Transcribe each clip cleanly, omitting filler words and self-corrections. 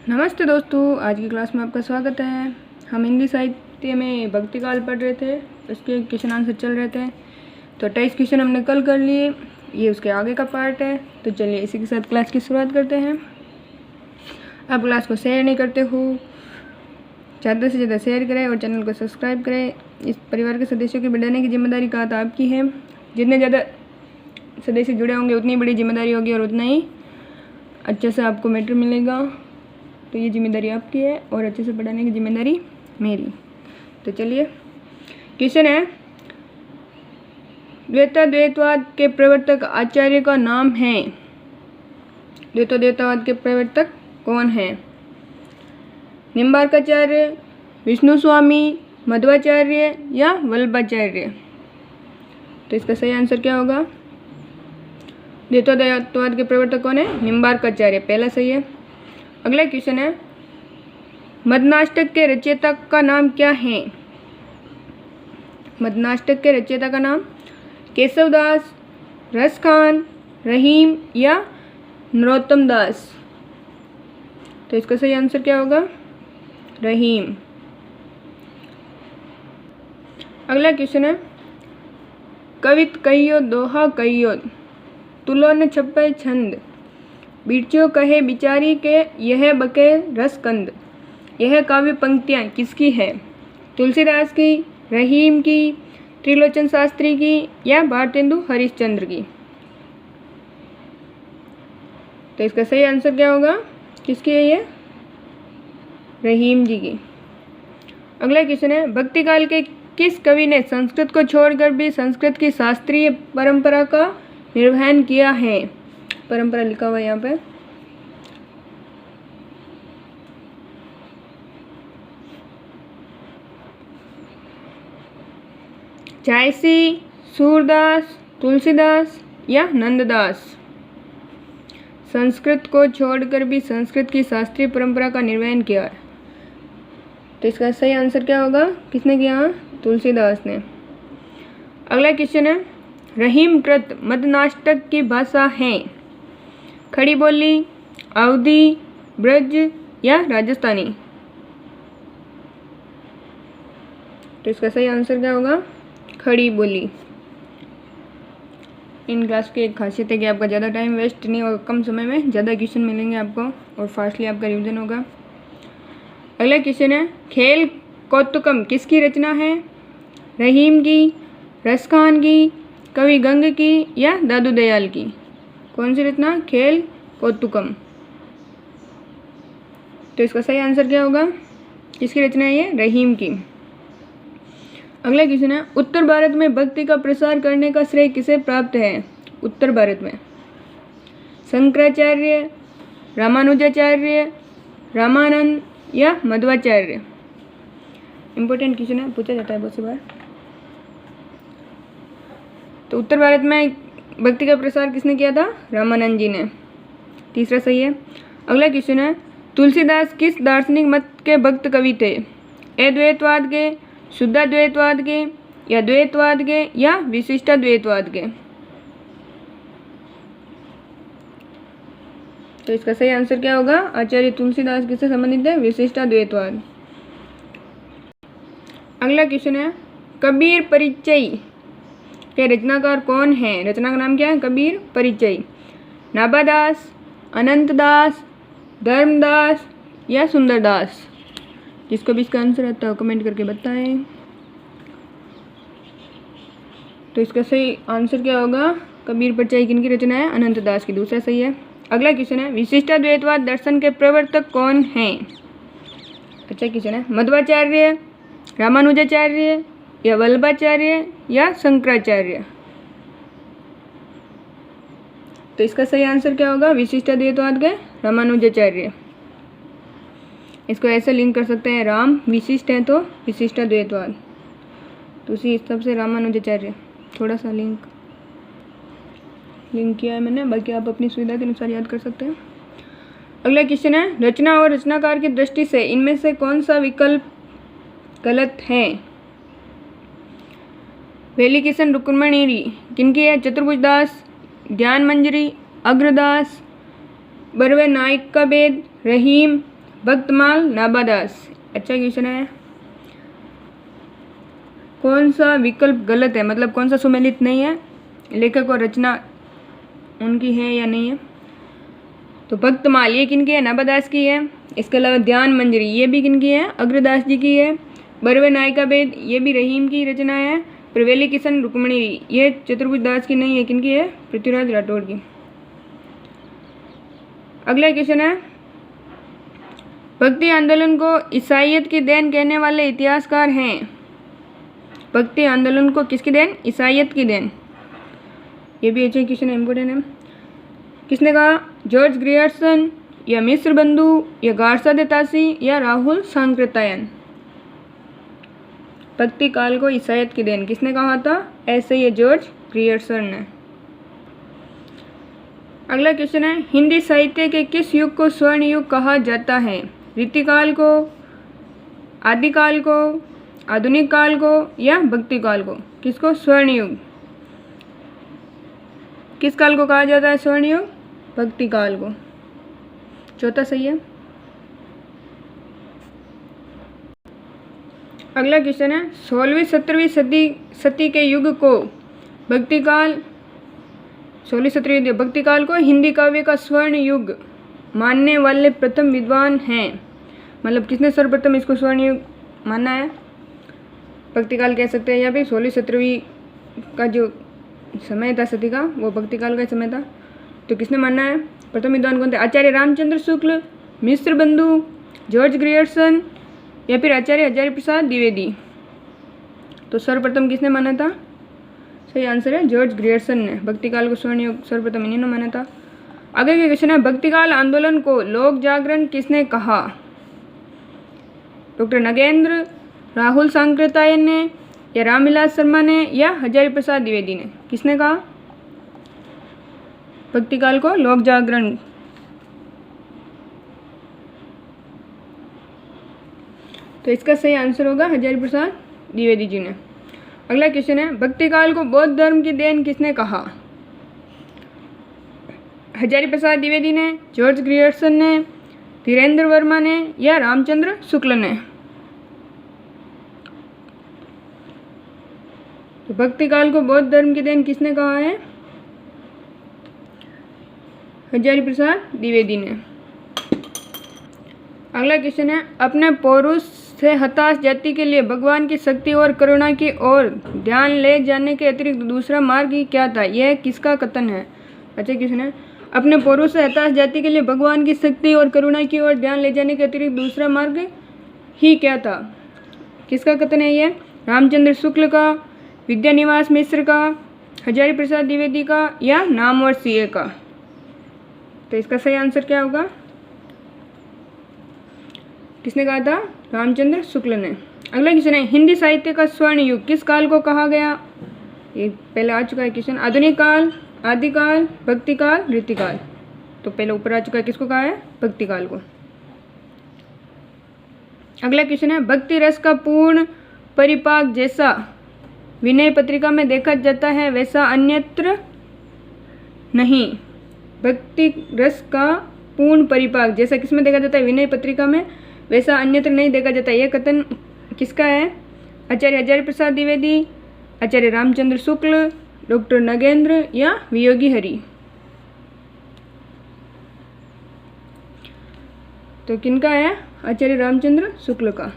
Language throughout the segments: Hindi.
नमस्ते दोस्तों, आज की क्लास में आपका स्वागत है। हम हिंदी साहित्य में भक्तिकाल पढ़ रहे थे, उसके क्वेश्चन आंसर चल रहे थे। तो 28 क्वेश्चन हमने कल कर लिए, ये उसके आगे का पार्ट है। तो चलिए इसी के साथ क्लास की शुरुआत करते हैं। आप क्लास को शेयर नहीं करते हो, ज़्यादा से ज़्यादा शेयर करें और चैनल को सब्सक्राइब करें। इस परिवार के सदस्यों की बढ़ाने की जिम्मेदारी कहा था आपकी है। जितने ज़्यादा सदस्य जुड़े होंगे उतनी बड़ी जिम्मेदारी होगी और उतना ही अच्छे से आपको मैटर मिलेगा। तो ये जिम्मेदारी आपकी है और अच्छे से पढ़ाने की जिम्मेदारी मेरी। तो चलिए, क्वेश्चन है, द्वैतवाद के प्रवर्तक आचार्य का नाम है। द्वैतवाद के प्रवर्तक कौन है? निम्बार्काचार्य, विष्णु स्वामी, मध्वाचार्य या वल्लभाचार्य? तो इसका सही आंसर क्या होगा? द्वैतवाद के प्रवर्तक कौन है? निम्बार्काचार्य, पहला सही है। अगला क्वेश्चन है, मदनाष्टक के रचयिता का नाम क्या है? मदनाष्टक के रचयिता का नाम केशवदास, रसखान, रहीम या नरोत्तम दास? तो इसका सही आंसर क्या होगा? रहीम। अगला क्वेश्चन है, कवित कहियो दोहा कहियो, तुलो न छपे छंद, बिरचो कहे बिचारी के यह बके रसकंद। यह काव्य पंक्तियाँ किसकी है? तुलसीदास की, रहीम की, त्रिलोचन शास्त्री की या भारतेंदु हरिश्चंद्र की? तो इसका सही आंसर क्या होगा? किसकी है ये? रहीम जी की। अगला क्वेश्चन है, भक्तिकाल के किस कवि ने संस्कृत को छोड़कर भी संस्कृत की शास्त्रीय परंपरा का निर्वहन किया है? परंपरा लिखा हुआ है यहाँ पे। जायसी, सूरदास, तुलसीदास या नंददास? संस्कृत को छोड़कर भी संस्कृत की शास्त्रीय परंपरा का निर्वहन किया है। तो इसका सही आंसर क्या होगा? किसने किया? तुलसीदास ने। अगला क्वेश्चन है, रहीम कृत मदनाष्टक की भाषा है खड़ी बोली, अवधी, ब्रज या राजस्थानी? तो इसका सही आंसर क्या होगा? खड़ी बोली। इन क्लास की एक खासियत है कि आपका ज़्यादा टाइम वेस्ट नहीं होगा, कम समय में ज़्यादा क्वेश्चन मिलेंगे आपको और फास्टली आपका रिवीजन होगा। अगला क्वेश्चन है, खेल कौतुकम किसकी रचना है? रहीम की, रसखान की, कवि गंग की या दादू दयाल की? कौन सी रचना? खेल कौतुकम। तो इसका सही आंसर क्या होगा? किसकी रचना है ये? रहीम की। अगला क्वेश्चन है, उत्तर भारत में भक्ति का प्रसार करने का श्रेय किसे प्राप्त है? उत्तर भारत में शंकराचार्य, रामानुजाचार्य, रामानंद या मध्वाचार्य? इंपॉर्टेंट क्वेश्चन है, पूछा जाता है बहुत सी बार। तो उत्तर भारत में भक्ति का प्रसार किसने किया था? रामानंद जी ने। तीसरा सही है। अगला क्वेश्चन है, तुलसीदास किस दार्शनिक मत के भक्त कवि थे? अद्वैतवाद के, शुद्धाद्वैतवाद के या द्वैतवाद के या विशिष्टाद्वैतवाद के? तो इसका सही आंसर क्या होगा? आचार्य तुलसीदास किससे संबंधित है? विशिष्टाद्वैतवाद। अगला क्वेश्चन है, कबीर परिचय के रचनाकार कौन है? रचना का नाम क्या है? कबीर परिचय। नाभादास, अनंतदास, धर्मदास या सुंदरदास? जिसको भी इसका आंसर आता है कमेंट करके बताएं। तो इसका सही आंसर क्या होगा? कबीर परिचय किनकी रचना है? अनंतदास की। दूसरा सही है। अगला क्वेश्चन है, विशिष्टाद्वैतवाद दर्शन के प्रवर्तक कौन हैं? अच्छा क्वेश्चन है, मध्वाचार्य, रामानुजाचार्य या वल्लभाचार्य या शंकराचार्य? तो इसका सही आंसर क्या होगा? विशिष्टाद्वैतवाद के रामानुजाचार्य। इसको ऐसे लिंक कर सकते हैं, राम विशिष्ट है तो विशिष्टाद्वैतवाद, तो उसी हिसाब से रामानुजाचार्य। थोड़ा सा लिंक किया है मैंने, बाकी आप अपनी सुविधा के अनुसार याद कर सकते हैं। अगला क्वेश्चन है, रचना और रचनाकार की दृष्टि से इनमें से कौन सा विकल्प गलत है? वेली किशन रुक्मणी किनकी है? चतुर्भुज दास, ज्ञान मंजरी, अग्रदास, बरवे नायक का भेद, रहीम, भक्तमाल नाबादास। अच्छा क्वेश्चन है। कौन सा विकल्प गलत है, मतलब कौन सा सुमेलित नहीं है, लेखक और रचना उनकी है या नहीं है। तो भक्तमाल ये किनकी है, नाबादास की है। इसके अलावा ध्यान मंजरी ये भी किनकी है, अग्रदास जी की है। बरवे नायिका भेद ये भी रहीम की रचना है। प्रवेली किशन रुक्मणी ये चतुर्भुज दास की नहीं है, किनकी है, पृथ्वीराज राठौड़ की। अगला क्वेश्चन है, भक्ति आंदोलन को ईसाइयत की देन कहने वाले इतिहासकार हैं। भक्ति आंदोलन को किसकी देन, ईसाइयत की देन। ये भी अच्छा क्वेश्चन है, इम्पोर्टेंट है। किसने कहा, जॉर्ज ग्रियर्सन या मिस्र बंधु या गार्सा दे तासी या राहुल सांकृत्यायन। भक्ति काल को ईसाइयत की देन किसने कहा था, ऐसे ये जॉर्ज ग्रियर्सन ने। अगला क्वेश्चन है, हिंदी साहित्य के किस युग को स्वर्ण युग कहा जाता है। रीतिकाल को, आदिकाल को, आधुनिक काल को या भक्ति काल को। किसको, स्वर्ण युग। किस काल को कहा जाता है स्वर्ण युग, भक्ति काल को। चौथा सही है। अगला क्वेश्चन है, 16वीं 17वीं सदी के युग को भक्ति काल, 16वीं 17वीं भक्ति काल को हिंदी काव्य का स्वर्ण युग मानने वाले प्रथम विद्वान हैं। मतलब किसने सर्वप्रथम इसको स्वर्ण युग माना है, भक्ति काल कह सकते हैं, या फिर 16वीं 17वीं का जो समय था सदी का वो भक्ति काल का समय था। तो किसने माना है, प्रथम विद्वान कौन थे, आचार्य रामचंद्र शुक्ल, मिस्र बंधु, जॉर्ज ग्रियर्सन या फिर आचार्य हजारी प्रसाद द्विवेदी। तो सर्वप्रथम किसने माना था, सही आंसर है जॉर्ज ग्रियर्सन ने। भक्ति काल को स्वर्ण युग सर्वप्रथम इन्हीं ने माना था। आगे के क्वेश्चन है, भक्ति काल आंदोलन को लोक जागरण किसने कहा। डॉक्टर नगेंद्र, राहुल सांकृत्यायन ने या रामविलास शर्मा ने या हजारी प्रसाद द्विवेदी ने। किसने कहा भक्ति काल को लोक जागरण। तो इसका सही आंसर होगा हजारी प्रसाद द्विवेदी जी ने। अगला क्वेश्चन है, भक्ति काल को बौद्ध धर्म की देन किसने कहा। हजारी प्रसाद द्विवेदी ने, जॉर्ज ग्रियर्सन ने, धीरेन्द्र वर्मा ने या रामचंद्र शुक्ल ने। तो भक्ति काल को बौद्ध धर्म की देन किसने कहा है, हजारी प्रसाद द्विवेदी ने। अगला क्वेश्चन है, अपने पौरुष से हताश जाति के लिए भगवान की शक्ति और करुणा की ओर ध्यान ले जाने के अतिरिक्त दूसरा मार्ग ही क्या था, यह किसका कथन है। अच्छा क्वेश्चन है, अपने पौरुष से हताश जाति के लिए भगवान की शक्ति और करुणा की ओर ध्यान ले जाने के अतिरिक्त दूसरा मार्ग ही क्या था, किसका कथन है ये, रामचंद्र शुक्ल का, विद्यानिवास मिश्र का, हजारी प्रसाद द्विवेदी का या नामवर सीए का। तो इसका सही आंसर क्या होगा, किसने कहा था, रामचंद्र शुक्ल ने। अगला क्वेश्चन है, हिंदी साहित्य का स्वर्ण युग किस काल को कहा गया। ये पहले आ चुका है क्वेश्चन, आधुनिक काल, आदिकाल, भक्ति काल, रीतिकाल। तो पहले ऊपर आ चुका है, किसको कहा है, भक्ति काल को। अगला क्वेश्चन है, भक्ति रस का पूर्ण परिपाक जैसा विनय पत्रिका में देखा जाता है वैसा अन्यत्र नहीं। भक्ति रस का पूर्ण परिपाक जैसा किसमें देखा जाता है, विनय पत्रिका में, वैसा अन्यत्र नहीं देखा जाता। यह कथन किसका है, आचार्य हजारी प्रसाद द्विवेदी, आचार्य रामचंद्र शुक्ल, डॉक्टर नगेंद्र या वियोगी हरि। तो किनका है, आचार्य रामचंद्र शुक्ल का।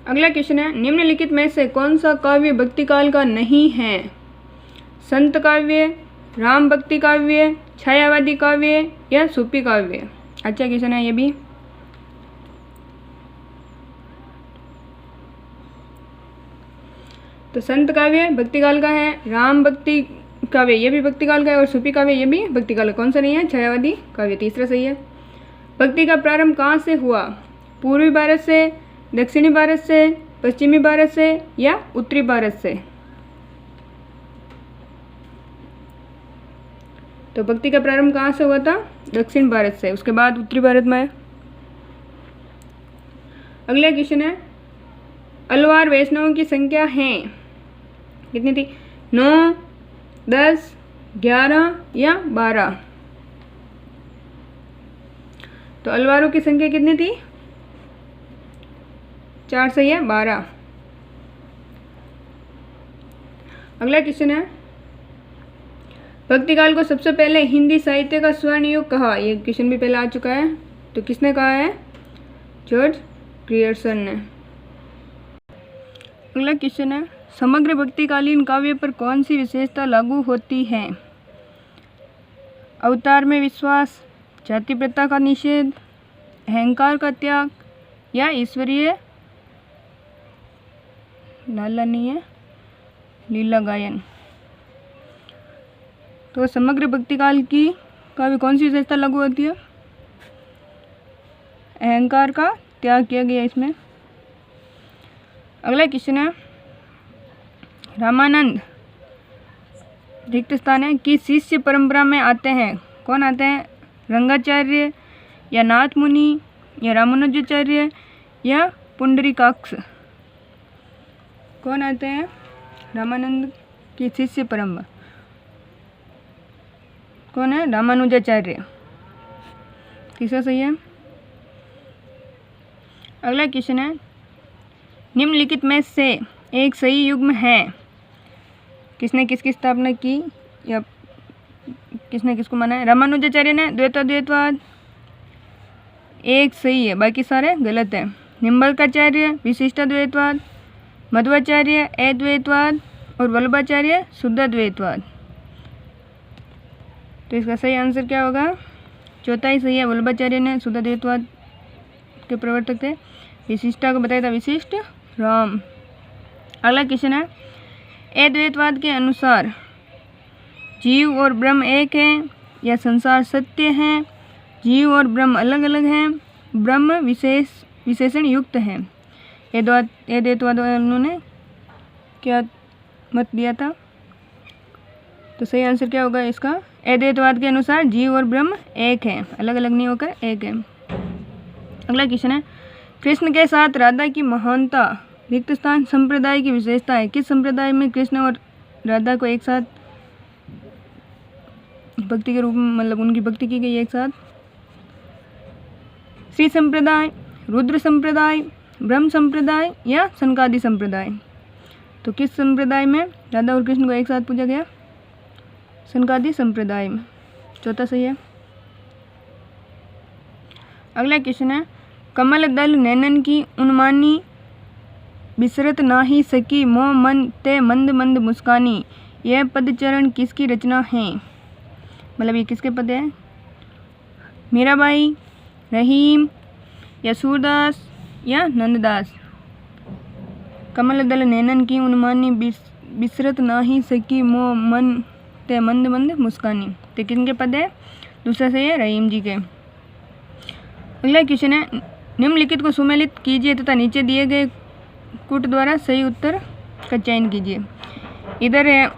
अगला क्वेश्चन है, निम्नलिखित में से कौन सा काव्य भक्ति काल का नहीं है। संत काव्य, राम भक्ति काव्य, छायावादी काव्य या सूफी काव्य। अच्छा क्वेश्चन है ये भी। तो संत काव्य भक्ति काल का है, राम भक्ति काव्य ये भी भक्ति काल का है और सूफी काव्य ये भी भक्ति काल का। कौन सा नहीं है, छायावादी काव्य तीसरा सही है। भक्ति का प्रारंभ कहाँ से हुआ, पूर्वी भारत से, दक्षिणी भारत से, पश्चिमी भारत से या उत्तरी भारत से। तो भक्ति का प्रारंभ कहाँ से हुआ था, दक्षिण भारत से, उसके बाद उत्तरी भारत में है। अगला क्वेश्चन है, अलवार वैष्णवों की संख्या है कितनी थी, 9, 10, 11 या 12। तो अलवारों की संख्या कितनी थी? 4 सही है 12। अगला क्वेश्चन है, भक्तिकाल को सबसे पहले हिंदी साहित्य का स्वर्ण युग कहा। ये क्वेश्चन भी पहले आ चुका है, तो किसने कहा है? जॉर्ज ग्रियर्सन ने। अगला क्वेश्चन है, समग्र भक्तिकालीन काव्य पर कौन सी विशेषता लागू होती है? अवतार में विश्वास, जाति प्रथा का निषेध, अहंकार का त्याग या ईश्वरीय लाला नहीं है लीला गायन। तो समग्र भक्तिकाल की काव्य कौन सी विशेषता लागू होती है? अहंकार का त्याग किया गया इसमें। अगला क्वेश्चन है, रामानंद रिक्त स्थान है कि शिष्य परंपरा में आते हैं। कौन आते हैं? रंगाचार्य या नाथ मुनि या रामानुजाचार्य या पुंडरीकाक्ष। कौन आते हैं? रामानंद की शिष्य परंपरा कौन है? रामानुजाचार्य। तीसरा सही है। अगला क्वेश्चन है, निम्नलिखित में से एक सही युग्म है। किसने किसकी स्थापना की या किसने किसको माना है? रामानुजाचार्य ने द्वैतवाद एक सही है, बाकी सारे गलत है। निम्बलकाचार्य विशिष्टाद्वैतवाद, मध्वाचार्य अद्वैतवाद और वल्लभाचार्य शुद्धाद्वैतवाद। तो इसका सही आंसर क्या होगा? चौथा ही सही है। वल्लभाचार्य ने शुद्धाद्वैतवाद के प्रवर्तक थे। विशिष्टा को बताया था विशिष्ट राम। अगला क्वेश्चन है, अद्वैतवाद के अनुसार जीव और ब्रह्म एक है या संसार सत्य है? जीव और ब्रह्म अलग अलग हैं, ब्रह्म विशेषण युक्त है। अद्वैतवाद उन्होंने क्या मत दिया था? तो सही आंसर क्या होगा इसका? अद्वैतवाद के अनुसार जीव और ब्रह्म एक है, अलग अलग नहीं होकर एक है। अगला क्वेश्चन है, कृष्ण के साथ राधा की महानता रिक्त स्थान संप्रदाय की विशेषता है। किस संप्रदाय में कृष्ण और राधा को एक साथ भक्ति के रूप में, मतलब उनकी भक्ति की गई एक साथ? श्री संप्रदाय, रुद्र संप्रदाय, ब्रह्म संप्रदाय या सनकादि संप्रदाय। तो किस संप्रदाय में राधा और कृष्ण को एक साथ पूजा गया? सनकादि संप्रदाय में। चौथा सही है। अगला क्वेश्चन है, कमल दल नैनन की उन्मानी बिसरत ना ही सकी मोह मन ते मंद मंद मुस्कानी। यह पदचरण किसकी रचना है? मतलब ये किसके पद है? मीराबाई, रहीम या सूरदास या नंददास। कमल दल नैनन की उन्मानी बिसरत ना ही सकी मोह मन ते मंद मंद मुस्कानी। तो किनके पद है? दूसरा सही है रहीम जी के। अगला क्वेश्चन है, निम्नलिखित को सुमेलित कीजिए तथा नीचे दिए गए कूट द्वारा सही उत्तर का चयन कीजिए। इधर है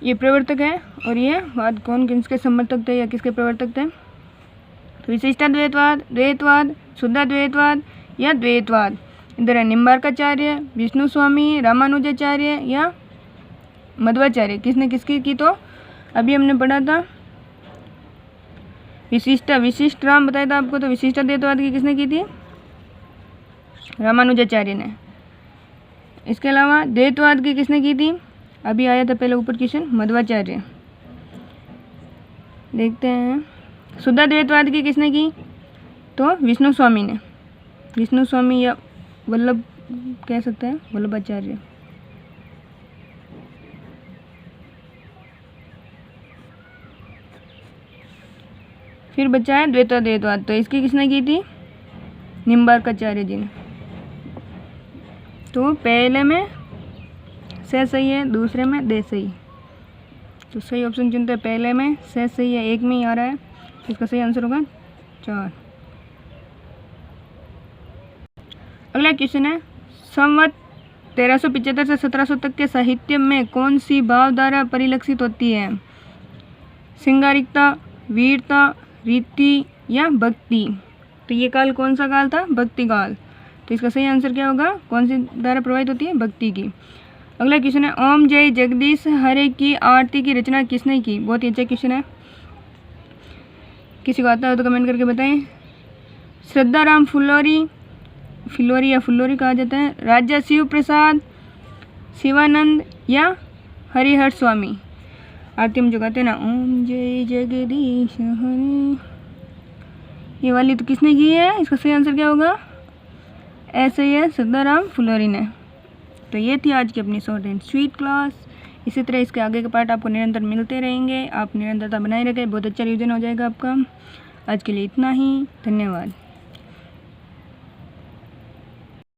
ये प्रवर्तक है और ये वाद कौन किसके समर्थक थे या किसके प्रवर्तक थे? तो विशिष्टाद्वैतवाद, द्वैतवाद, शुद्धाद्वैतवाद या द्वैतवाद। इधर है निम्बार्काचार्य, विष्णु स्वामी, रामानुजाचार्य या मध्वाचार्य। किसने किसकी की? तो अभी हमने पढ़ा था विशिष्ट राम बताया था आपको। तो विशिष्टाद्वैतवाद की किसने की थी? रामानुजाचार्य ने। इसके अलावा द्वैतवाद की किसने की थी? अभी आया था पहले ऊपर क्वेश्चन, मध्वाचार्य। देखते हैं शुद्धाद्वैतवाद की किसने की? तो विष्णु स्वामी ने। विष्णु स्वामी या वल्लभ कह सकते हैं, वल्लभाचार्य। फिर बचा है द्वैतवाद। तो इसकी किसने की थी? निम्बार्काचार्य जी ने। तो पहले में से सही है, दूसरे में दे सही। तो सही ऑप्शन चुनते हैं। पहले में से सही है, एक में ही आ रहा है। इसका सही आंसर होगा 4। अगला क्वेश्चन है, संवत 1375 से 1700 तक के साहित्य में कौन सी भावधारा परिलक्षित होती है? श्रृंगारिकता, वीरता, रीति या भक्ति। तो ये काल कौन सा काल था? भक्ति काल। तो इसका सही आंसर क्या होगा? कौन सी धारा प्रवाहित होती है? भक्ति की। अगला क्वेश्चन है, ओम जय जगदीश हरे की आरती की रचना किसने की? बहुत ही अच्छा क्वेश्चन है, किसी को आता हो तो कमेंट करके बताएं। श्रद्धाराम फुल्लोरी, फिल्लोरी या फुल्लोरी कहा जाता है, राजा शिव प्रसाद, शिवानंद या हरिहर स्वामी। आरती में जो गाते हैं ना, ओम जय जगदीश हरे, ये वाली तो किसने की है? इसका सही आंसर क्या होगा? ऐसे ही है, श्रद्धाराम फुल्लोरी ने। तो ये थी आज की अपनी शॉर्ट एंड स्वीट क्लास। इसी तरह इसके आगे के पार्ट आपको निरंतर मिलते रहेंगे। आप निरंतरता बनाए रखें, बहुत अच्छा रिवीजन हो जाएगा आपका। आज के लिए इतना ही, धन्यवाद।